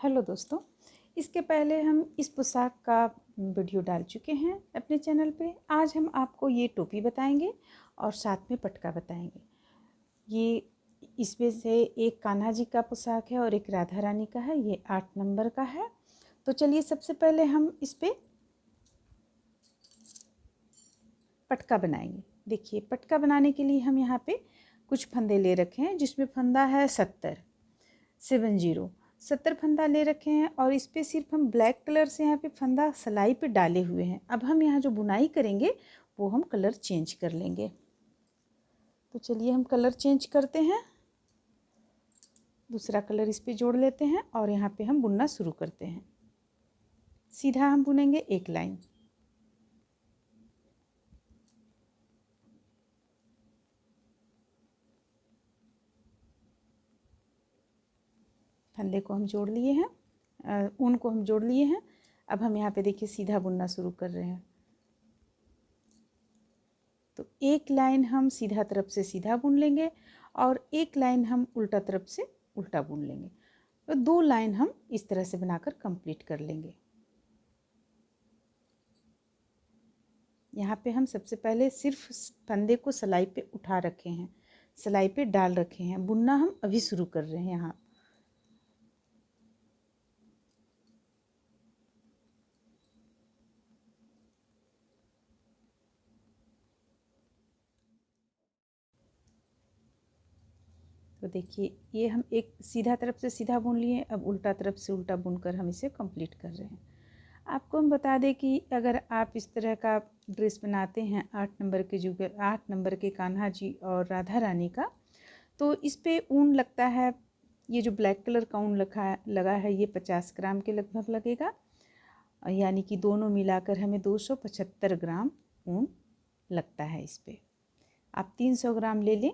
Hello दोस्तों, इसके पहले हम इस पोशाक का वीडियो डाल चुके हैं अपने चैनल पे। आज हम आपको ये टोपी बताएंगे और साथ में पटका बताएंगे। ये इसमें से एक कान्हा जी का पोशाक है और एक राधा रानी का है। ये 8 नंबर का है। तो चलिए सबसे पहले हम इस पे पटका बनाएंगे। देखिए, पटका बनाने के लिए हम यहाँ पे कुछ फंदे ले रखे हैं, जिसमें फंदा है 70 फंदा ले रखे हैं और इस पे सिर्फ हम ब्लैक कलर से यहाँ पे फंदा सिलाई पे डाले हुए हैं। अब हम यहाँ जो बुनाई करेंगे वो हम कलर चेंज कर लेंगे। तो चलिए हम कलर चेंज करते हैं, दूसरा कलर इस पे जोड़ लेते हैं और यहाँ पे हम बुनना शुरू करते हैं। सीधा हम बुनेंगे एक लाइन। फंदे को हम जोड़ लिए हैं, ऊन को हम जोड़ लिए हैं। अब हम यहाँ पे देखिए सीधा बुनना शुरू कर रहे हैं। तो एक लाइन हम सीधा तरफ से सीधा बुन लेंगे और एक लाइन हम उल्टा तरफ से उल्टा बुन लेंगे। तो 2 लाइन हम इस तरह से बनाकर कंप्लीट कर लेंगे। यहाँ पे हम सबसे पहले सिर्फ फंदे को सिलाई पे उठा रखे हैं, सिलाई पे डाल रखे हैं। बुनना हम अभी शुरू कर रहे हैं। यहाँ तो देखिए, ये हम एक सीधा तरफ से सीधा बुन लिए। अब उल्टा तरफ से उल्टा बुनकर हम इसे कंप्लीट कर रहे हैं। आपको हम बता दें कि अगर आप इस तरह का ड्रेस बनाते हैं 8 नंबर के 8 नंबर के कान्हा जी और राधा रानी का, तो इस पे ऊन लगता है। ये जो ब्लैक कलर का ऊन लगा है ये 50 ग्राम के लगभग लगेगा, यानी कि दोनों मिलाकर हमें 275 ग्राम ऊन लगता है इस पे। आप 300 ग्राम ले लें,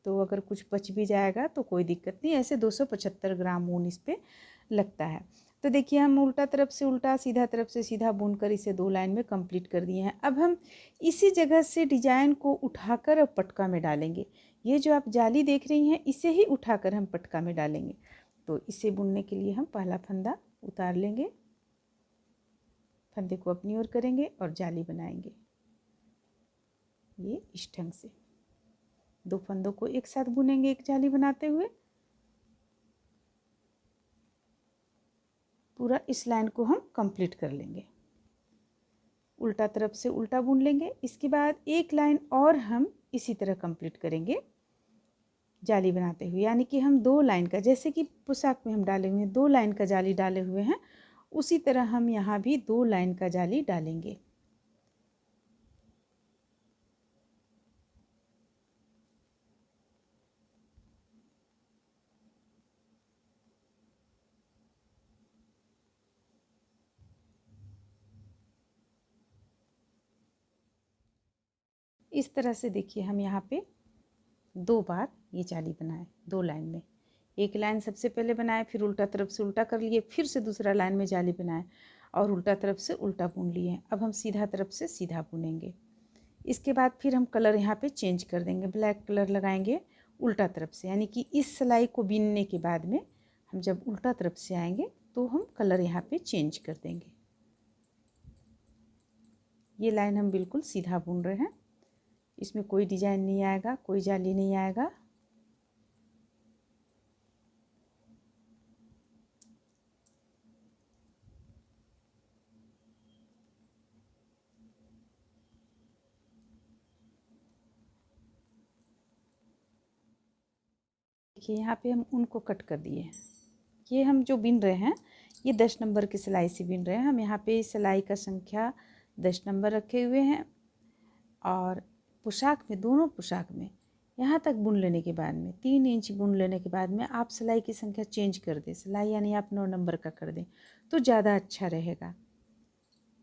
तो अगर कुछ बच भी जाएगा तो कोई दिक्कत नहीं। ऐसे 275 ग्राम ऊन इस पे लगता है। तो देखिए, हम उल्टा तरफ से उल्टा सीधा तरफ से सीधा बुनकर इसे 2 लाइन में कंप्लीट कर दिए हैं। अब हम इसी जगह से डिजाइन को उठाकर अब पटका में डालेंगे। ये जो आप जाली देख रही हैं इसे ही उठाकर हम पटका में डालेंगे। तो इसे बुनने के लिए हम पहला फंदा उतार लेंगे, फंदे को अपनी ओर करेंगे और जाली बनाएंगे। ये इस ढंग से 2 फंदों को एक साथ बुनेंगे एक जाली बनाते हुए। पूरा इस लाइन को हम कंप्लीट कर लेंगे। उल्टा तरफ से उल्टा बुन लेंगे। इसके बाद एक लाइन और हम इसी तरह कंप्लीट करेंगे जाली बनाते हुए, यानी कि हम 2 लाइन का, जैसे कि पोशाक में हम डाले हुए हैं 2 लाइन का जाली डाले हुए हैं, उसी तरह हम यहाँ भी 2 लाइन का जाली डालेंगे। इस तरह से देखिए, हम यहाँ पे 2 बार ये जाली बनाए 2 लाइन में। एक लाइन सबसे पहले बनाए, फिर उल्टा तरफ से उल्टा कर लिए, फिर से दूसरा लाइन में जाली बनाए और उल्टा तरफ से उल्टा बुन लिए। अब हम सीधा तरफ से सीधा बुनेंगे। इसके बाद फिर हम कलर यहाँ पे चेंज कर देंगे, ब्लैक कलर लगाएंगे उल्टा तरफ से, यानी कि इस सिलाई को बीनने के बाद में हम जब उल्टा तरफ से आएंगे तो हम कलर यहाँ पे चेंज कर देंगे। ये लाइन हम बिल्कुल सीधा बुन रहे हैं, इसमें कोई डिजाइन नहीं आएगा, कोई जाली नहीं आएगा। देखिए, यहाँ पे हम उनको कट कर दिए हैं। ये हम जो बिन रहे हैं ये 10 नंबर की सिलाई से बिन रहे हैं। हम यहाँ पे सिलाई का संख्या 10 नंबर रखे हुए हैं और पोशाक में, दोनों पोशाक में यहाँ तक बुन लेने के बाद में 3 इंच बुन लेने के बाद में आप सिलाई की संख्या चेंज कर दें। सिलाई यानी आप 9 नंबर का कर दें तो ज़्यादा अच्छा रहेगा।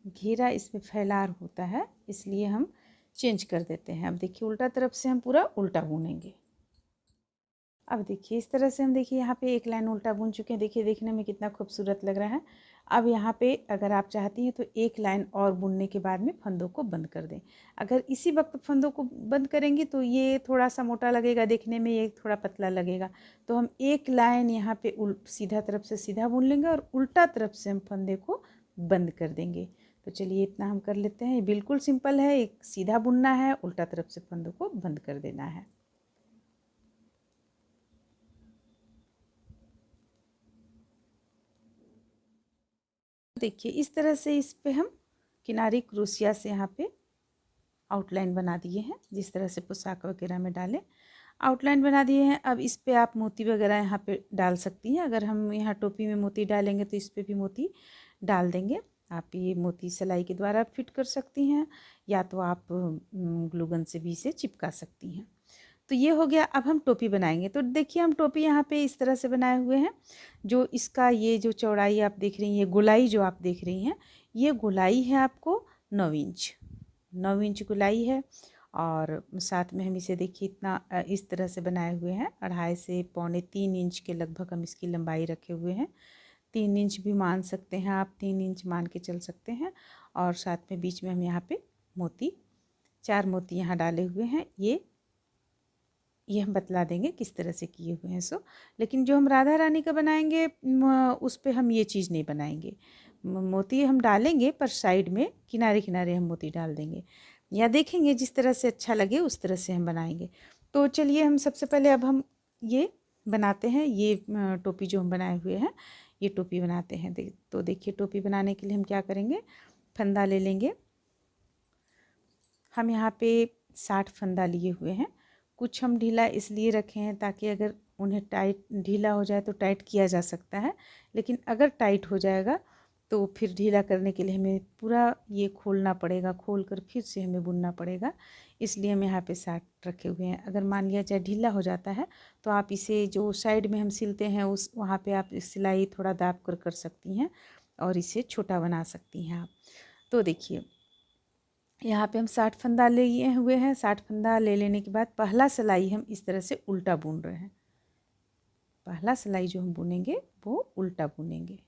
घेरा इसमें फैलार होता है, इसलिए हम चेंज कर देते हैं। अब देखिए, उल्टा तरफ से हम पूरा उल्टा बुनेंगे। अब देखिए, इस तरह से हम देखिए यहाँ पे एक लाइन उल्टा बुन चुके हैं। देखिए, देखने में कितना खूबसूरत लग रहा है। अब यहाँ पे अगर आप चाहती हैं तो एक लाइन और बुनने के बाद में फंदों को बंद कर दें। अगर इसी वक्त फंदों को बंद करेंगी तो ये थोड़ा सा मोटा लगेगा देखने में, ये थोड़ा पतला लगेगा। तो हम एक लाइन यहाँ पे सीधा तरफ से सीधा बुन लेंगे और उल्टा तरफ से हम फंदे को बंद कर देंगे। तो चलिए इतना हम कर लेते हैं। ये बिल्कुल सिंपल है, एक सीधा बुनना है, उल्टा तरफ से फंदों को बंद कर देना है। देखिए इस तरह से इस पे हम किनारी क्रोशिया से यहाँ पे आउटलाइन बना दिए हैं, जिस तरह से पोशाक वगैरह में डालें आउटलाइन बना दिए हैं। अब इस पे आप मोती वगैरह यहाँ पे डाल सकती हैं। अगर हम यहाँ टोपी में मोती डालेंगे तो इस पे भी मोती डाल देंगे। आप ये मोती सिलाई के द्वारा फिट कर सकती हैं या तो आप ग्लूगन से भी इसे चिपका सकती हैं। तो ये हो गया। अब हम टोपी बनाएंगे। तो देखिए हम टोपी यहाँ पे इस तरह से बनाए हुए हैं। जो इसका ये जो चौड़ाई आप देख रही हैं, गोलाई जो आप देख रही हैं, ये गोलाई है आपको 9 इंच, 9 इंच गोलाई है। और साथ में हम इसे देखिए इतना इस तरह से बनाए हुए हैं, 2.5 से 2.25 इंच के लगभग हम इसकी लंबाई रखे हुए हैं। 3 इंच भी मान सकते हैं आप, 3 इंच मान के चल सकते हैं। और साथ में बीच में हम यहाँ पे मोती 4 मोती यहाँ डाले हुए हैं। ये हम बतला देंगे किस तरह से किए हुए हैं सो। लेकिन जो हम राधा रानी का बनाएंगे उस पे हम ये चीज़ नहीं बनाएंगे। मोती हम डालेंगे पर साइड में किनारे किनारे हम मोती डाल देंगे, या देखेंगे जिस तरह से अच्छा लगे उस तरह से हम बनाएंगे। तो चलिए हम सबसे पहले अब हम ये बनाते हैं। ये टोपी जो हम बनाए हुए हैं, ये टोपी बनाते हैं। तो देखिए टोपी बनाने के लिए हम क्या करेंगे, फंदा ले लेंगे। हम यहाँ पे 60 फंदा लिए हुए हैं। कुछ हम ढीला इसलिए रखे हैं ताकि अगर उन्हें टाइट ढीला हो जाए तो टाइट किया जा सकता है, लेकिन अगर टाइट हो जाएगा तो फिर ढीला करने के लिए हमें पूरा ये खोलना पड़ेगा, खोल कर फिर से हमें बुनना पड़ेगा। इसलिए हम यहाँ पे 60 रखे हुए हैं। अगर मान लिया जाए ढीला हो जाता है तो आप इसे जो साइड में हम सिलते हैं उस वहाँ पे आप सिलाई थोड़ा दाब कर सकती हैं और इसे छोटा बना सकती हैं आप। तो देखिए यहाँ पे हम 60 फंदा लिए हुए हैं। 60 फंदा ले लेने के बाद पहला सिलाई हम इस तरह से उल्टा बुन रहे हैं। पहला सिलाई जो हम बुनेंगे वो उल्टा बुनेंगे।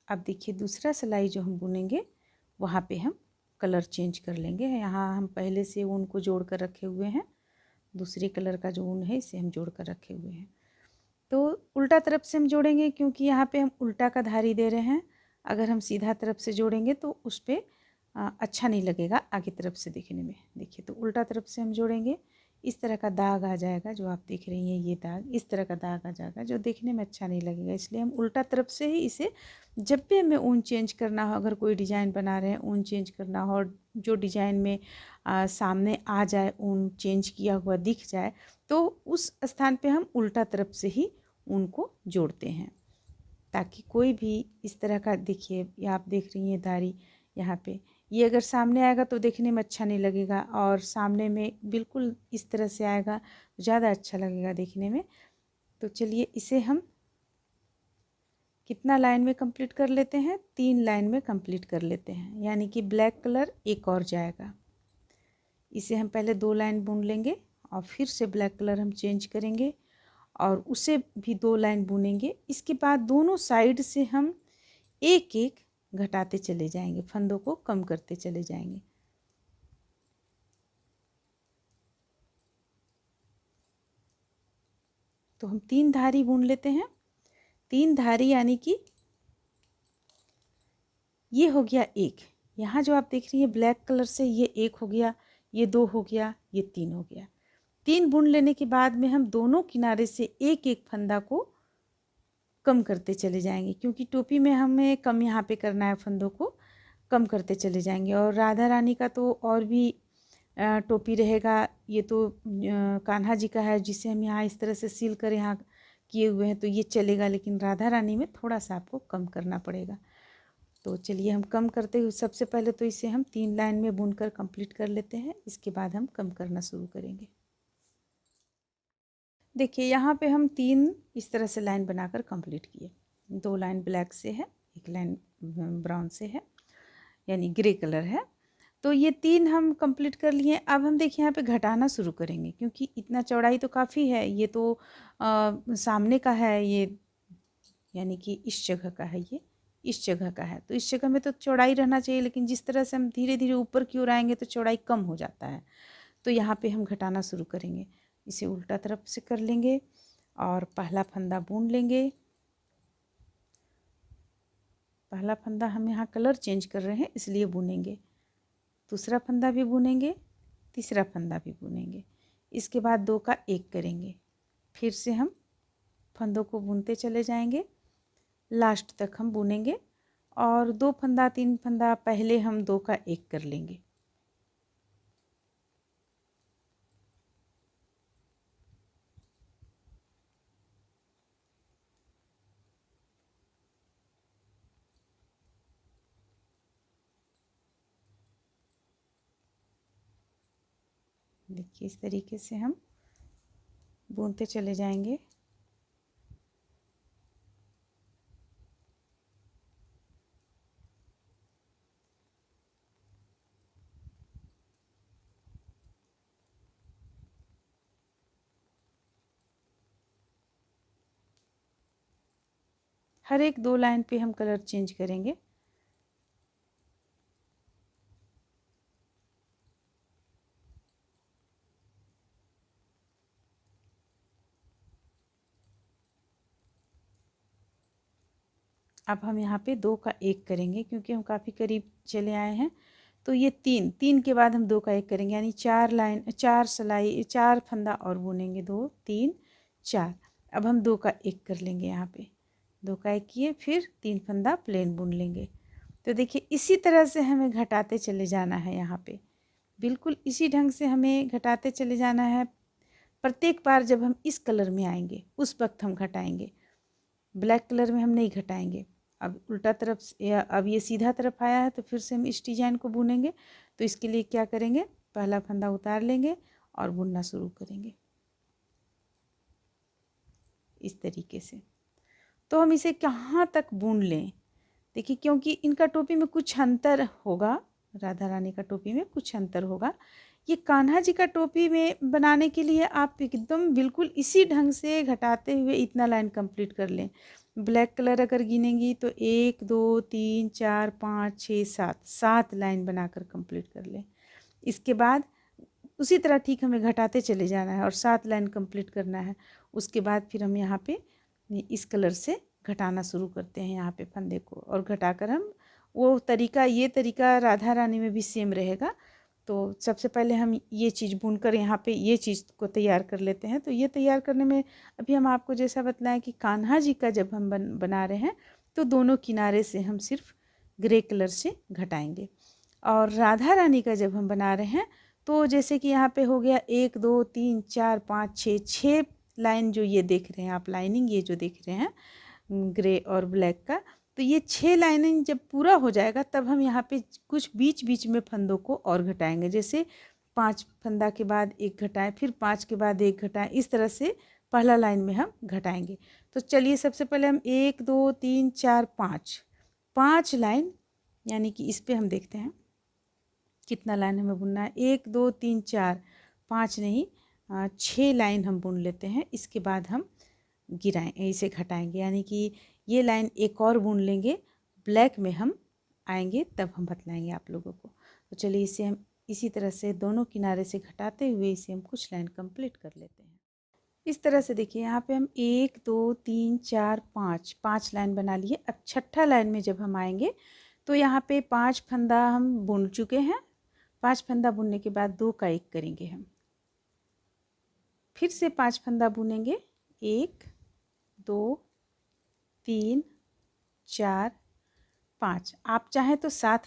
अब देखिए दूसरा सिलाई जो हम बुनेंगे वहाँ पे हम कलर चेंज कर लेंगे। यहाँ हम पहले से ऊन को जोड़ कर रखे हुए हैं, दूसरे कलर का जो ऊन है इसे हम जोड़ कर रखे हुए हैं। तो उल्टा तरफ से हम जोड़ेंगे क्योंकि यहाँ पे हम उल्टा का धारी दे रहे हैं। अगर हम सीधा तरफ से जोड़ेंगे तो उस पर अच्छा नहीं लगेगा आगे तरफ से देखने में। देखिए तो उल्टा तरफ से हम जोड़ेंगे, इस तरह का दाग आ जाएगा जो आप देख रही हैं, ये दाग इस तरह का दाग आ जाएगा जो देखने में अच्छा नहीं लगेगा। इसलिए हम उल्टा तरफ से ही इसे, जब भी हमें ऊन चेंज करना हो, अगर कोई डिज़ाइन बना रहे हैं ऊन चेंज करना हो और जो डिज़ाइन में सामने आ जाए, ऊन चेंज किया हुआ दिख जाए, तो उस स्थान पे हम उल्टा तरफ से ही ऊन को जोड़ते हैं ताकि कोई भी इस तरह का, देखिए ये आप देख रही हैं धारी यहाँ पे, ये अगर सामने आएगा तो देखने में अच्छा नहीं लगेगा और सामने में बिल्कुल इस तरह से आएगा तो ज़्यादा अच्छा लगेगा देखने में। तो चलिए इसे हम कितना लाइन में कंप्लीट कर लेते हैं, 3 लाइन में कंप्लीट कर लेते हैं, यानी कि ब्लैक कलर एक और जाएगा। इसे हम पहले 2 लाइन बुन लेंगे और फिर से ब्लैक कलर हम चेंज करेंगे और उसे भी 2 लाइन बुनेंगे। इसके बाद दोनों साइड से हम एक एक घटाते चले जाएंगे, फंदों को कम करते चले जाएंगे। तो हम 3 धारी बुन लेते हैं। 3 धारी यानी कि ये हो गया एक, यहाँ जो आप देख रही हैं ब्लैक कलर से, ये एक हो गया, ये 2 हो गया, ये 3 हो गया। 3 बुन लेने के बाद में हम दोनों किनारे से एक एक फंदा को कम करते चले जाएंगे, क्योंकि टोपी में हमें कम यहाँ पे करना है, फंदों को कम करते चले जाएंगे। और राधा रानी का तो और भी टोपी रहेगा। ये तो कान्हा जी का है जिसे हम यहाँ इस तरह से सील कर यहाँ किए हुए हैं, तो ये चलेगा, लेकिन राधा रानी में थोड़ा सा आपको कम करना पड़ेगा। तो चलिए हम कम करते हुए सबसे पहले तो इसे हम 3 लाइन में बुनकर कंप्लीट कर लेते हैं, इसके बाद हम कम करना शुरू करेंगे। देखिए यहाँ पे हम 3 इस तरह से लाइन बनाकर कंप्लीट किए। 2 लाइन ब्लैक से है, 1 लाइन ब्राउन से है, यानी ग्रे कलर है। तो ये 3 हम कंप्लीट कर लिए। अब हम देखिए यहाँ पे घटाना शुरू करेंगे, क्योंकि इतना चौड़ाई तो काफ़ी है। ये तो सामने का है, ये यानी कि इस जगह का है, ये इस जगह का है। तो इस जगह में तो चौड़ाई रहना चाहिए, लेकिन जिस तरह से हम धीरे धीरे ऊपर की ओर आएंगे तो चौड़ाई कम हो जाता है। तो यहाँ पे हम घटाना शुरू करेंगे। इसे उल्टा तरफ से कर लेंगे और पहला फंदा बुन लेंगे। पहला फंदा हम यहाँ कलर चेंज कर रहे हैं इसलिए बुनेंगे। दूसरा फंदा भी बुनेंगे, तीसरा फंदा भी बुनेंगे। इसके बाद 2 का 1 करेंगे। फिर से हम फंदों को बुनते चले जाएंगे, लास्ट तक हम बुनेंगे। और 2 फंदा 3 फंदा पहले हम 2 का 1 कर लेंगे। देखिए इस तरीके से हम बुनते चले जाएंगे। हर एक 2 लाइन पे हम कलर चेंज करेंगे। अब हम यहाँ पे 2 का 1 करेंगे, क्योंकि हम काफ़ी करीब चले आए हैं। तो ये 3 के बाद हम 2 का 1 करेंगे, यानी 4 लाइन 4 सिलाई 4 फंदा और बुनेंगे। 2 3 4। अब हम 2 का 1 कर लेंगे। यहाँ पे 2 का 1 किए, फिर 3 फंदा प्लेन बुन लेंगे। तो देखिए इसी तरह से हमें घटाते चले जाना है। यहाँ पे बिल्कुल इसी ढंग से हमें घटाते चले जाना है। प्रत्येक बार जब हम इस कलर में आएंगे उस वक्त हम घटाएंगे, ब्लैक कलर में हम नहीं घटाएंगे। अब उल्टा तरफ से, अब ये सीधा तरफ आया है तो फिर से हम इस डिजाइन को बुनेंगे। तो इसके लिए क्या करेंगे, पहला फंदा उतार लेंगे और बुनना शुरू करेंगे इस तरीके से। तो हम इसे कहाँ तक बुन लें, देखिए क्योंकि इनका टोपी में कुछ अंतर होगा, राधा रानी का टोपी में कुछ अंतर होगा। ये कान्हा जी का टोपी में बनाने के लिए आप एकदम बिल्कुल इसी ढंग से घटाते हुए इतना लाइन कंप्लीट कर लें। ब्लैक कलर अगर गिनेंगी तो 1 2 3 4 5 6 7 7 लाइन बनाकर कंप्लीट कर लें। इसके बाद उसी तरह ठीक हमें घटाते चले जाना है और 7 लाइन कंप्लीट करना है। उसके बाद फिर हम यहाँ पे इस कलर से घटाना शुरू करते हैं यहाँ पे फंदे को, और घटाकर हम वो तरीका, ये तरीका राधा रानी में भी सेम रहेगा। तो सबसे पहले हम ये चीज़ बुनकर यहाँ पे ये चीज़ को तैयार कर लेते हैं। तो ये तैयार करने में अभी हम आपको जैसा बताएं कि कान्हा जी का जब हम बना रहे हैं तो दोनों किनारे से हम सिर्फ ग्रे कलर से घटाएंगे। और राधा रानी का जब हम बना रहे हैं तो जैसे कि यहाँ पे हो गया 1 2 3 4 5 6 6 लाइन जो ये देख रहे हैं आप, लाइनिंग ये जो देख रहे हैं ग्रे और ब्लैक का, तो ये 6 लाइनिंग जब पूरा हो जाएगा तब हम यहाँ पे कुछ बीच बीच में फंदों को और घटाएंगे। जैसे 5 फंदा के बाद 1 घटाएं, फिर 5 के बाद 1 घटाएं, इस तरह से पहला लाइन में हम घटाएंगे। तो चलिए सबसे पहले हम 1 2 3 4 5 लाइन, यानी कि इस पर हम देखते हैं कितना लाइन हमें बुनना है। 1 2 3 4 5 नहीं, 6 लाइन हम बुन लेते हैं। इसके बाद हम गिराएं, इसे घटाएंगे, यानी कि ये लाइन एक और बुन लेंगे। ब्लैक में हम आएंगे तब हम बतलाएंगे आप लोगों को। तो चलिए इसे हम इसी तरह से दोनों किनारे से घटाते हुए इसे हम कुछ लाइन कंप्लीट कर लेते हैं। इस तरह से देखिए यहाँ पे हम 1 2 3 4 5 लाइन बना लिए। अब छठा लाइन में जब हम आएंगे तो यहाँ पे 5 फंदा हम बुन चुके हैं। 5 फंदा बुनने के बाद 2 का 1 करेंगे हम, फिर से 5 फंदा बुनेंगे। 1 2 3 4 5। आप चाहें तो 7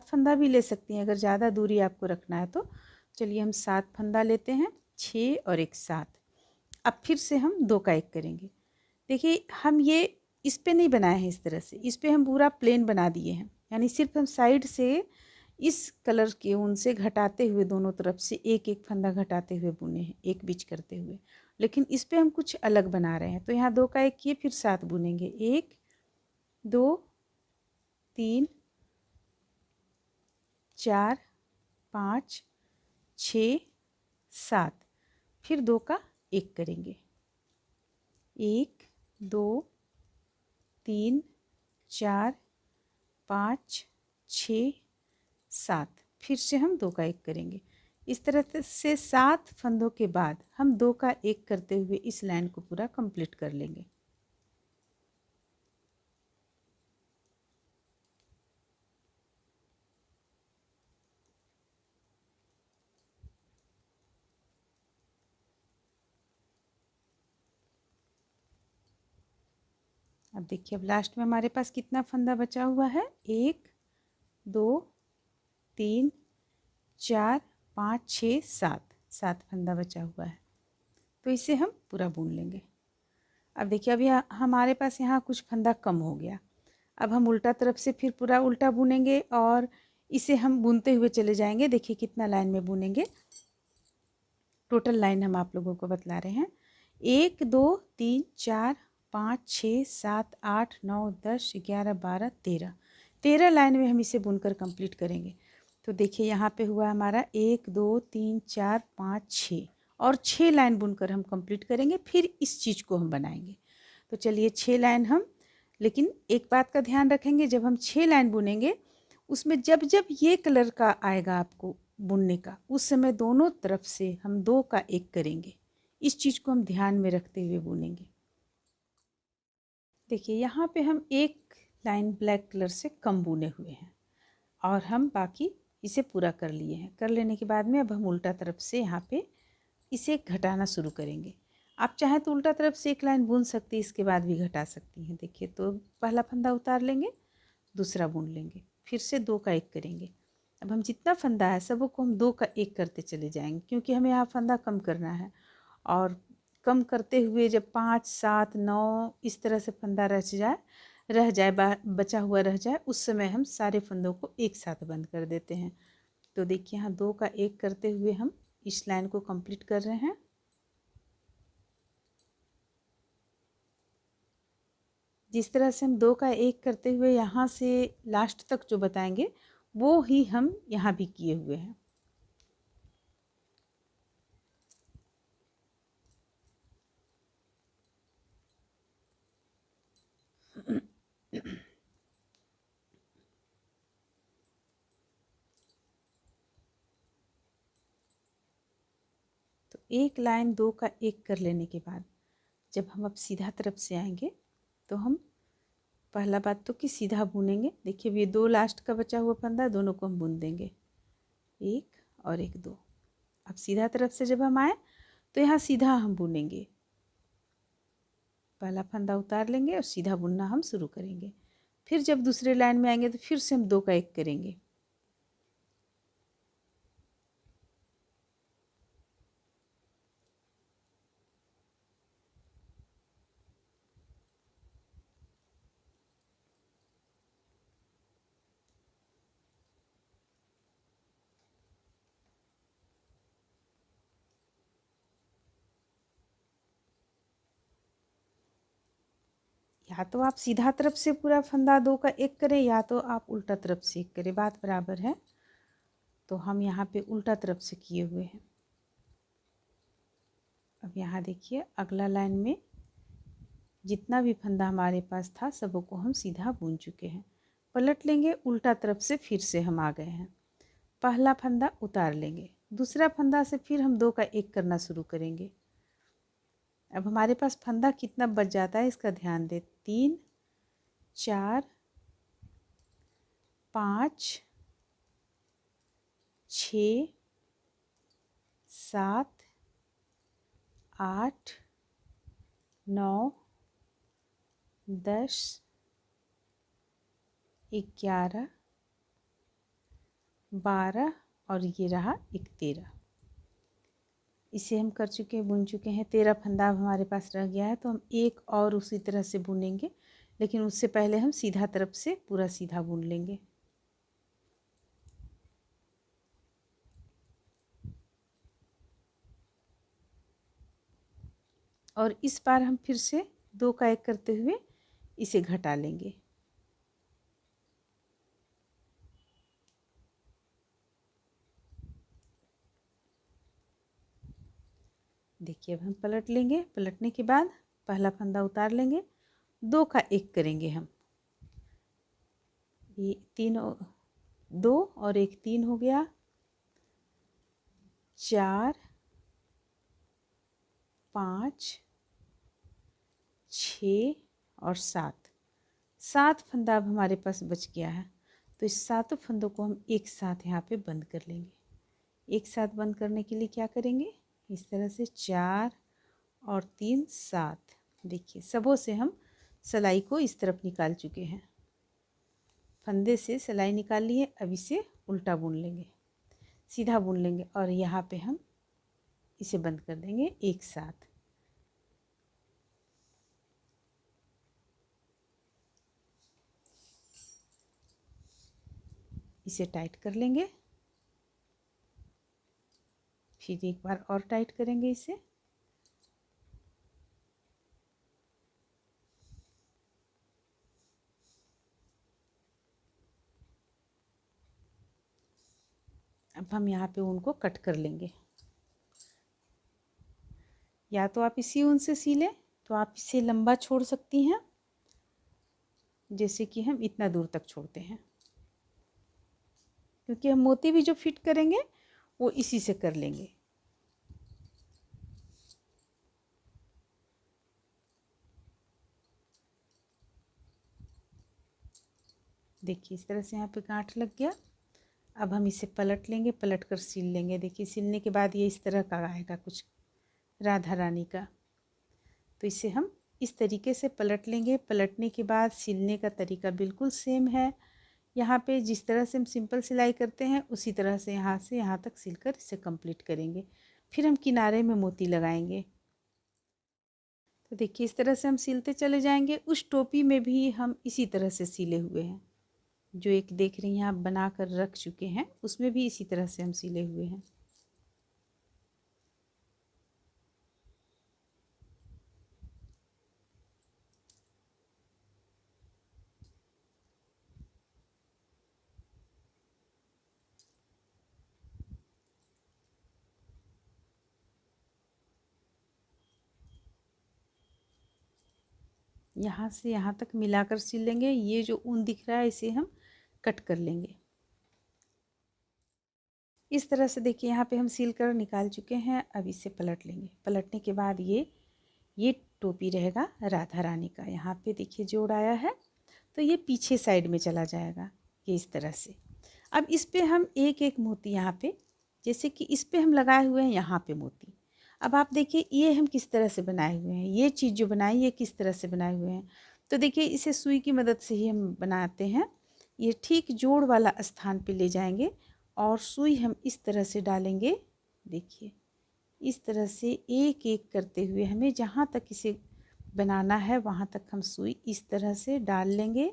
फंदा भी ले सकती हैं अगर ज़्यादा दूरी आपको रखना है तो। चलिए हम 7 फंदा लेते हैं, 6 और 1 7। अब फिर से हम 2 का 1 करेंगे। देखिए हम ये इस पे नहीं बनाए हैं इस तरह से, इस पे हम पूरा प्लेन बना दिए हैं, यानी सिर्फ हम साइड से इस कलर के ऊन से घटाते हुए दोनों तरफ से एक एक फंदा घटाते हुए बुने हैं, एक बीच करते हुए। लेकिन इस पे हम कुछ अलग बना रहे हैं। तो यहाँ 2 का 1 किए, फिर 7 बुनेंगे, 1 2 3 4 5 6 7, फिर 2 का 1 करेंगे, 1 2 3 4 5 6 7, फिर से हम 2 का 1 करेंगे। इस तरह से 7 फंदों के बाद हम 2 का 1 करते हुए इस लाइन को पूरा कंप्लीट कर लेंगे। अब देखिए, अब लास्ट में हमारे पास कितना फंदा बचा हुआ है, 1 2 3 4 5 6 7, 7 फंदा बचा हुआ है। तो इसे हम पूरा बुन लेंगे। अब देखिए, अभी हमारे पास यहाँ कुछ फंदा कम हो गया। अब हम उल्टा तरफ से फिर पूरा उल्टा बुनेंगे और इसे हम बुनते हुए चले जाएंगे। देखिए कितना लाइन में बुनेंगे, टोटल लाइन हम आप लोगों को बतला रहे हैं। 1 2 3 4 5 6 7 8 9 10 11 12 13, 13 लाइन में हम इसे बुनकर कंप्लीट करेंगे। तो देखिए यहाँ पे हुआ हमारा 1 2 3 4 5 6, और 6 लाइन बुनकर हम कंप्लीट करेंगे, फिर इस चीज़ को हम बनाएंगे। तो चलिए 6 लाइन हम, लेकिन एक बात का ध्यान रखेंगे, जब हम 6 लाइन बुनेंगे उसमें जब जब ये कलर का आएगा आपको बुनने का, उस समय दोनों तरफ से हम 2 का 1 करेंगे। इस चीज़ को हम ध्यान में रखते हुए बुनेंगे। देखिए यहाँ पे हम एक लाइन ब्लैक कलर से कम बुने हुए हैं और हम बाकी इसे पूरा कर लिए हैं। कर लेने के बाद में अब हम उल्टा तरफ से यहाँ पे इसे घटाना शुरू करेंगे। आप चाहें तो उल्टा तरफ से एक लाइन बुन सकती हैं, इसके बाद भी घटा सकती हैं। देखिए, तो पहला फंदा उतार लेंगे, दूसरा बुन लेंगे, फिर से 2 का 1 करेंगे। अब हम जितना फंदा है सबों को हम 2 का 1 करते चले जाएंगे, क्योंकि हमें यहाँ फंदा कम करना है। और कम करते हुए जब 5 7 9 इस तरह से फंदा रह जाए बचा हुआ रह जाए, उस समय हम सारे फंदों को एक साथ बंद कर देते हैं। तो देखिए यहाँ 2 का 1 करते हुए हम इस लाइन को कंप्लीट कर रहे हैं। जिस तरह से हम 2 का 1 करते हुए यहाँ से लास्ट तक जो बताएंगे, वो ही हम यहाँ भी किए हुए हैं। तो एक लाइन 2 का 1 कर लेने के बाद जब हम अब सीधा तरफ से आएंगे, तो हम पहला बात तो कि सीधा बुनेंगे। देखिए ये 2 लास्ट का बचा हुआ फंदा, दोनों को हम बुन देंगे, 1 और 1 2। अब सीधा तरफ से जब हम आए तो यहाँ सीधा हम बुनेंगे, पहला फंदा उतार लेंगे और सीधा बुनना हम शुरू करेंगे। फिर जब दूसरे लाइन में आएंगे तो फिर से हम 2 का 1 करेंगे। या तो आप सीधा तरफ से पूरा फंदा 2 का 1 करें, या तो आप उल्टा तरफ से 1 करें, बात बराबर है। तो हम यहाँ पे उल्टा तरफ से किए हुए हैं। अब यहाँ देखिए अगला लाइन में जितना भी फंदा हमारे पास था सबों को हम सीधा बुन चुके हैं। पलट लेंगे, उल्टा तरफ से फिर से हम आ गए हैं। पहला फंदा उतार लेंगे, दूसरा फंदा से फिर हम 2 का 1 करना शुरू करेंगे। अब हमारे पास फंदा कितना बच जाता है इसका ध्यान दें, 3 4 5 6 7 8 9 10 11 12 और ये रहा एक 13। इसे हम कर चुके हैं, बुन चुके हैं। 13 फंदा अब हमारे पास रह गया है, तो हम एक और उसी तरह से बुनेंगे, लेकिन उससे पहले हम सीधा तरफ से पूरा सीधा बुन लेंगे। और इस बार हम फिर से 2 का 1 करते हुए इसे घटा लेंगे। देखिए अब हम पलट लेंगे। पलटने के बाद पहला फंदा उतार लेंगे, 2 का 1 करेंगे हम। ये 3 2 और 1 3 हो गया, 4 5 6 और 7 फंदा अब हमारे पास बच गया है। तो इस सातों फंदों को हम एक साथ यहाँ पे बंद कर लेंगे। एक साथ बंद करने के लिए क्या करेंगे, इस तरह से 4 और 3 7। देखिए सबों से हम सिलाई को इस तरफ निकाल चुके हैं। फंदे से सिलाई निकाल लिए। अब इसे उल्टा बुन लेंगे, सीधा बुन लेंगे और यहाँ पे हम इसे बंद कर देंगे एक साथ। इसे टाइट कर लेंगे, फिर एक बार और टाइट करेंगे इसे। अब हम यहाँ पे ऊन को कट कर लेंगे। या तो आप इसी ऊन से सी लें, तो आप इसे लंबा छोड़ सकती हैं, जैसे कि हम इतना दूर तक छोड़ते हैं, क्योंकि हम मोती भी जो फिट करेंगे वो इसी से कर लेंगे। देखिए इस तरह से यहाँ पे गांठ लग गया। अब हम इसे पलट लेंगे, पलट कर सिल लेंगे। देखिए सिलने के बाद ये इस तरह का आएगा कुछ राधा रानी का। तो इसे हम इस तरीके से पलट लेंगे। पलटने के बाद सिलने का तरीका बिल्कुल सेम है। यहाँ पे जिस तरह से हम सिंपल सिलाई करते हैं उसी तरह से यहाँ तक सिलकर इसे कंप्लीट करेंगे। फिर हम किनारे में मोती लगाएंगे। तो देखिए इस तरह से हम सिलते चले जाएंगे। उस टोपी में भी हम इसी तरह से सिले हुए हैं, जो एक देख रही हैं आप बना कर रख चुके हैं, उसमें भी इसी तरह से हम सिले हुए हैं। यहाँ से यहाँ तक मिलाकर सिल लेंगे। ये जो ऊन दिख रहा है इसे हम कट कर लेंगे। इस तरह से देखिए यहाँ पे हम सिल कर निकाल चुके हैं। अब इसे पलट लेंगे। पलटने के बाद ये टोपी रहेगा राधा रानी का। यहाँ पे देखिए जोड़ आया है, तो ये पीछे साइड में चला जाएगा, ये इस तरह से। अब इस पे हम एक एक मोती यहाँ पे, जैसे कि इस पे हम लगाए हुए हैं यहाँ पे मोती। अब आप देखिए ये हम किस तरह से बनाए हुए हैं, ये चीज़ जो बनाई ये किस तरह से बनाए हुए हैं। तो देखिए इसे सुई की मदद से ही हम बनाते हैं। ये ठीक जोड़ वाला स्थान पे ले जाएंगे और सुई हम इस तरह से डालेंगे। देखिए इस तरह से एक एक करते हुए हमें जहाँ तक इसे बनाना है वहाँ तक हम सुई इस तरह से डाल लेंगे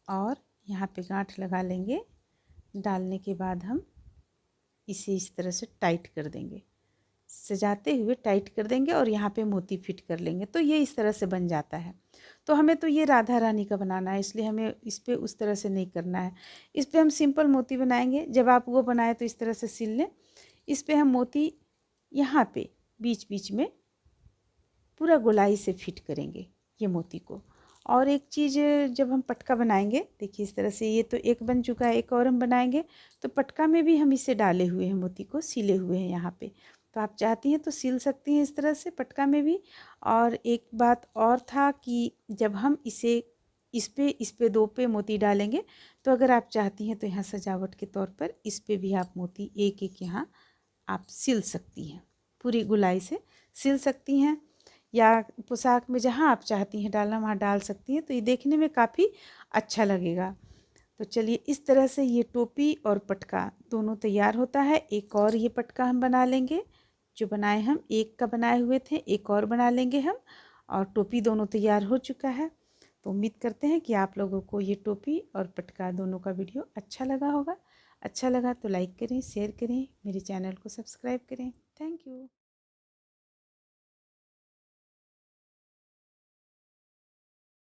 और यहाँ पे गांठ लगा लेंगे। डालने के बाद हम इसे इस तरह से टाइट कर देंगे, सजाते हुए टाइट कर देंगे और यहाँ पे मोती फिट कर लेंगे। तो ये इस तरह से बन जाता है। तो हमें तो ये राधा रानी का बनाना है, इसलिए हमें इस पर उस तरह से नहीं करना है। इस पर हम सिंपल मोती बनाएंगे। जब आप वो बनाए तो इस तरह से सिल लें। इस पर हम मोती यहाँ पे बीच बीच में पूरा गोलाई से फिट करेंगे ये मोती को। और एक चीज़, जब हम पटका बनाएंगे, देखिए इस तरह से ये तो एक बन चुका है, एक और हम बनाएंगे। तो पटका में भी हम इसे डाले हुए हैं, मोती को सिले हुए हैं यहाँ पे। तो आप चाहती हैं तो सिल सकती हैं इस तरह से पटका में भी। और एक बात और था कि जब हम इसे इस पे 2 पे मोती डालेंगे, तो अगर आप चाहती हैं तो यहाँ सजावट के तौर पर इस पे भी आप मोती एक एक यहाँ आप सिल सकती हैं, पूरी गुलाई से सिल सकती हैं। या पोशाक में जहाँ आप चाहती हैं डालना वहाँ डाल सकती हैं। तो ये देखने में काफ़ी अच्छा लगेगा। तो चलिए इस तरह से ये टोपी और पटका दोनों तैयार होता है। एक और ये पटका हम बना लेंगे, जो बनाए हम एक का बनाए हुए थे, एक और बना लेंगे हम। और टोपी दोनों तैयार हो चुका है। तो उम्मीद करते हैं कि आप लोगों को ये टोपी और पटका दोनों का वीडियो अच्छा लगा होगा। अच्छा लगा तो लाइक करें, शेयर करें, मेरे चैनल को सब्सक्राइब करें। Thank you.